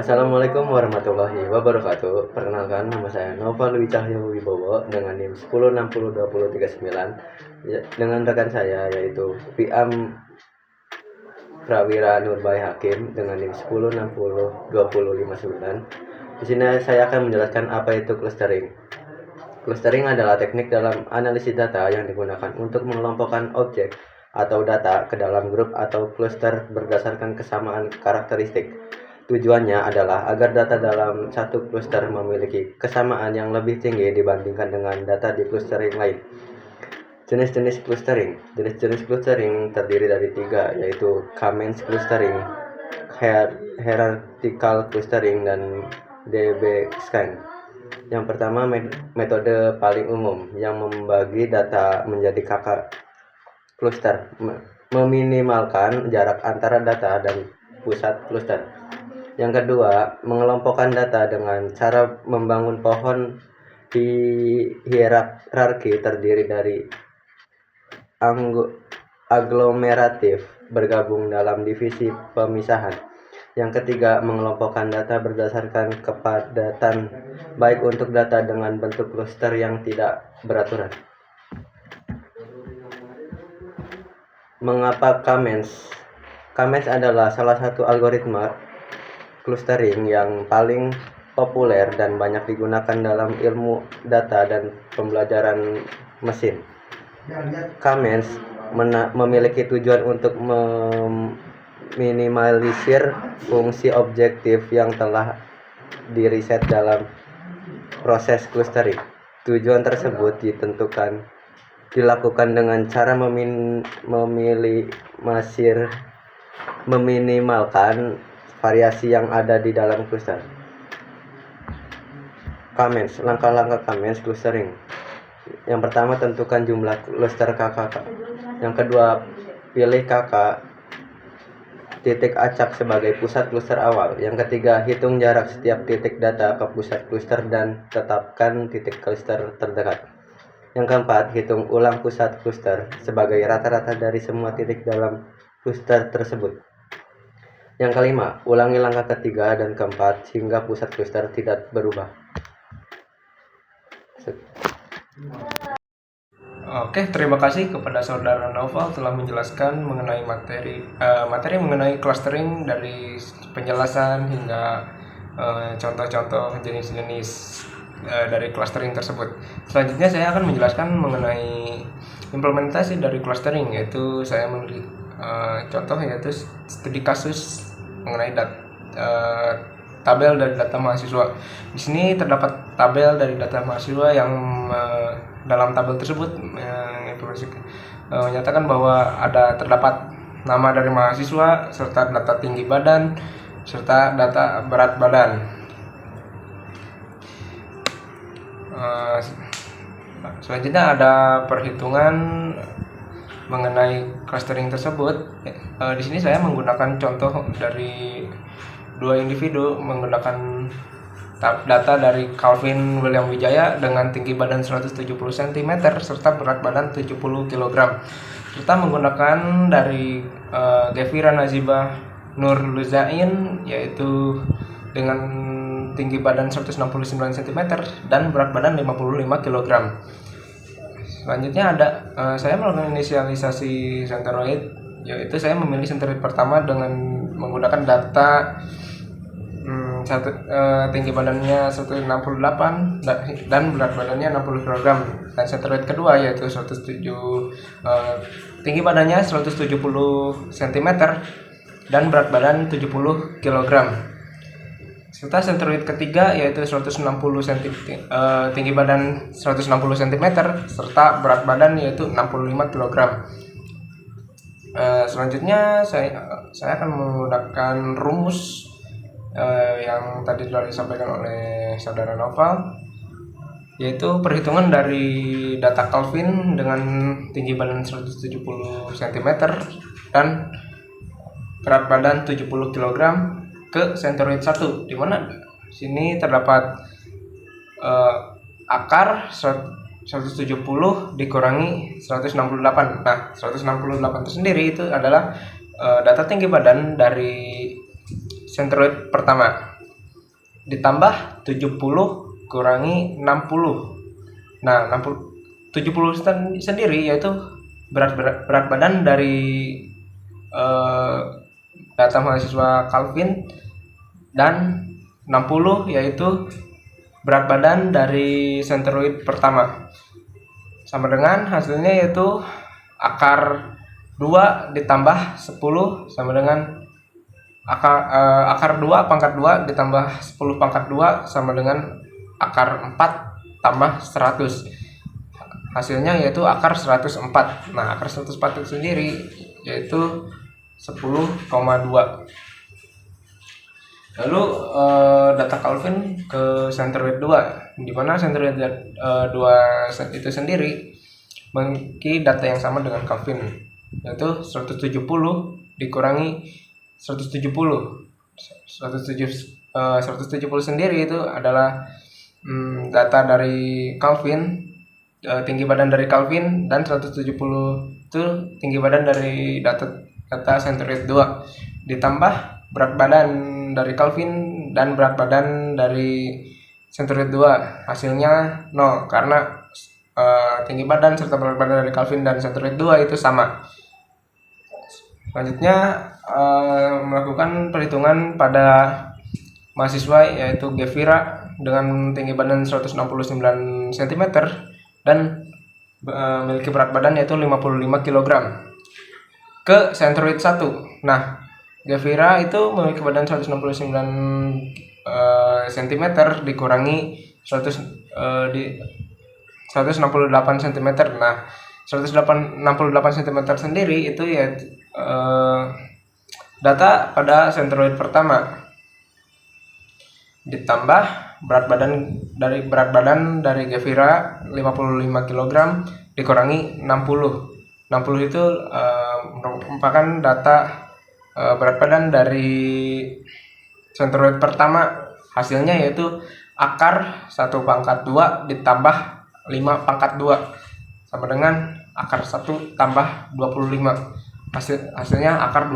Assalamualaikum warahmatullahi wabarakatuh. Perkenalkan, nama saya Nova Lui Cahyo Wibowo dengan NIM 10602039 dengan rekan saya yaitu Piam Prawira Nurbay Hakim dengan NIM 10602059. Di sini saya akan menjelaskan apa itu clustering. Clustering adalah teknik dalam analisis data yang digunakan untuk mengelompokkan objek atau data ke dalam grup atau cluster berdasarkan kesamaan karakteristik. Tujuannya adalah agar data dalam satu cluster memiliki kesamaan yang lebih tinggi dibandingkan dengan data di cluster yang lain. Jenis-jenis clustering. Jenis-jenis clustering terdiri dari 3, yaitu Kamens clustering, hierarchical clustering, dan DB-scan. Yang pertama, metode paling umum yang membagi data menjadi kakak cluster, meminimalkan jarak antara data dan pusat cluster. Yang kedua, mengelompokkan data dengan cara membangun pohon di hierarki terdiri dari aglomeratif bergabung dalam divisi pemisahan. Yang ketiga, mengelompokkan data berdasarkan kepadatan, baik untuk data dengan bentuk cluster yang tidak beraturan. Mengapa Kamens? Kamens adalah salah satu algoritma clustering yang paling populer dan banyak digunakan dalam ilmu data dan pembelajaran mesin. Kamens memiliki tujuan untuk meminimalisir fungsi objektif yang telah diriset dalam proses clustering. Tujuan tersebut dilakukan dengan cara meminimalkan variasi yang ada di dalam cluster. Kamens, langkah-langkah Kamens clustering. Yang pertama, tentukan jumlah cluster KK. Yang kedua, pilih KK titik acak sebagai pusat cluster awal. Yang ketiga, hitung jarak setiap titik data ke pusat cluster dan tetapkan titik cluster terdekat. Yang keempat, hitung ulang pusat cluster sebagai rata-rata dari semua titik dalam cluster tersebut. Yang kelima, ulangi langkah ketiga dan keempat hingga pusat cluster tidak berubah. Oke, terima kasih kepada saudara Noval telah menjelaskan mengenai materi mengenai clustering, dari penjelasan hingga contoh-contoch jenis-jenis dari clustering tersebut. Selanjutnya saya akan menjelaskan mengenai implementasi dari clustering, yaitu saya memberi contoh yaitu studi kasus mengenai tabel dari data mahasiswa. Di sini terdapat tabel dari data mahasiswa yang dalam tabel tersebut menyatakan bahwa terdapat nama dari mahasiswa serta data tinggi badan serta data berat badan. Selanjutnya ada perhitungan mengenai clustering tersebut. Di sini saya menggunakan contoh dari 2 individu menggunakan data dari Calvin William Wijaya dengan tinggi badan 170 cm serta berat badan 70 kg, serta menggunakan dari Gevira Nazibah Nur Luzain yaitu dengan tinggi badan 169 cm dan berat badan 55 kg. Selanjutnya saya melakukan inisialisasi centroid, yaitu saya memilih centroid pertama dengan menggunakan data tinggi badannya 168 dan berat badannya 60 kg, dan centroid kedua yaitu tinggi badannya 170 cm dan berat badan 70 kg, serta centroid ketiga yaitu tinggi badan 160 cm serta berat badan yaitu 65 kg. Selanjutnya saya akan menggunakan rumus yang tadi telah disampaikan oleh saudara Noval, yaitu perhitungan dari data Calvin dengan tinggi badan 170 cm dan berat badan 70 kg ke centroid 1, di mana sini terdapat akar 170 dikurangi 168. Nah, 168 itu sendiri adalah data tinggi badan dari centroid pertama. ditambah 70 kurangi 60. Nah, 70 sendiri yaitu berat badan dari eh, data mahasiswa Calvin, dan 60 yaitu berat badan dari senteroid pertama. Sama dengan hasilnya yaitu akar 2 ditambah 10 sama dengan akar 2 pangkat 2 ditambah 10 pangkat 2 sama dengan akar 4 tambah 100. Hasilnya yaitu akar 104. Nah, akar 104 itu sendiri yaitu 10,2. Lalu data Calvin ke centroid 2, di mana centroid 2 itu sendiri memiliki data yang sama dengan Calvin, yaitu 170 dikurangi 170. 170 sendiri itu adalah data dari Calvin, tinggi badan dari Calvin, dan 170 itu tinggi badan dari data centroid 2 ditambah berat badan dari Calvin dan berat badan dari centroid 2. Hasilnya 0 karena tinggi badan serta berat badan dari Calvin dan centroid 2 itu sama. Selanjutnya melakukan perhitungan pada mahasiswa yaitu Gevira dengan tinggi badan 169 cm dan memiliki berat badan yaitu 55 kg ke centroid 1. Nah, Gevira itu memiliki badan 169 cm dikurangi 168 cm. Nah, 168 cm sendiri itu ya data pada centroid pertama ditambah berat badan dari Gevira 55 kg dikurangi 60. 60 itu merupakan data berat badan dari centroid pertama. Hasilnya yaitu akar 1 pangkat 2 ditambah 5 pangkat 2 sama dengan akar 1 tambah 25. Hasilnya akar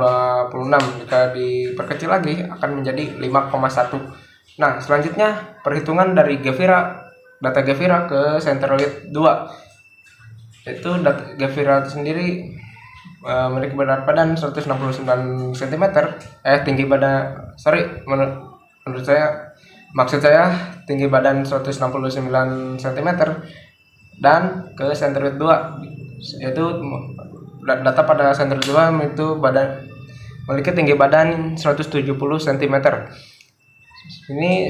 26. Jika diperkecil lagi akan menjadi 5,1. Nah, selanjutnya perhitungan dari data Gevira ke centroid 2. Itu data Gevira sendiri memiliki berat badan 169 cm. Tinggi badan, maksud saya tinggi badan 169 cm, dan ke centroid 2 yaitu data pada centroid 2 itu memiliki tinggi badan 170 cm. Ini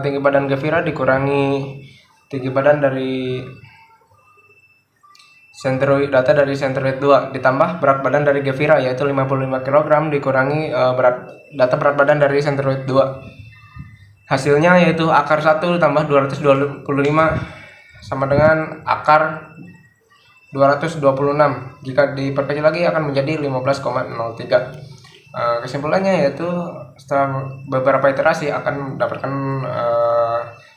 tinggi badan Gevira dikurangi tinggi badan dari data dari centroid 2 ditambah berat badan dari Gevira yaitu 55 kg dikurangi data berat badan dari centroid 2. Hasilnya yaitu akar 1 tambah 225 sama dengan akar 226. Jika diperkecil lagi akan menjadi 15,03. Kesimpulannya yaitu setelah beberapa iterasi akan mendapatkan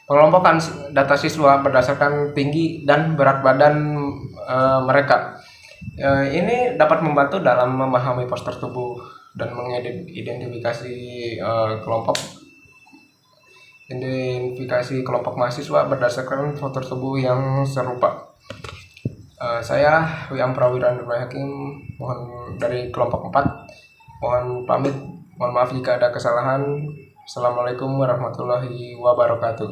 pengelompokan data siswa berdasarkan tinggi dan berat badan mereka. Ini dapat membantu dalam memahami postur tubuh dan mengidentifikasi kelompok mahasiswa berdasarkan postur tubuh yang serupa. Saya Wiam Prawira Nurul Hakim, mohon dari kelompok 4, mohon pamit. Mohon maaf jika ada kesalahan. Assalamualaikum warahmatullahi wabarakatuh.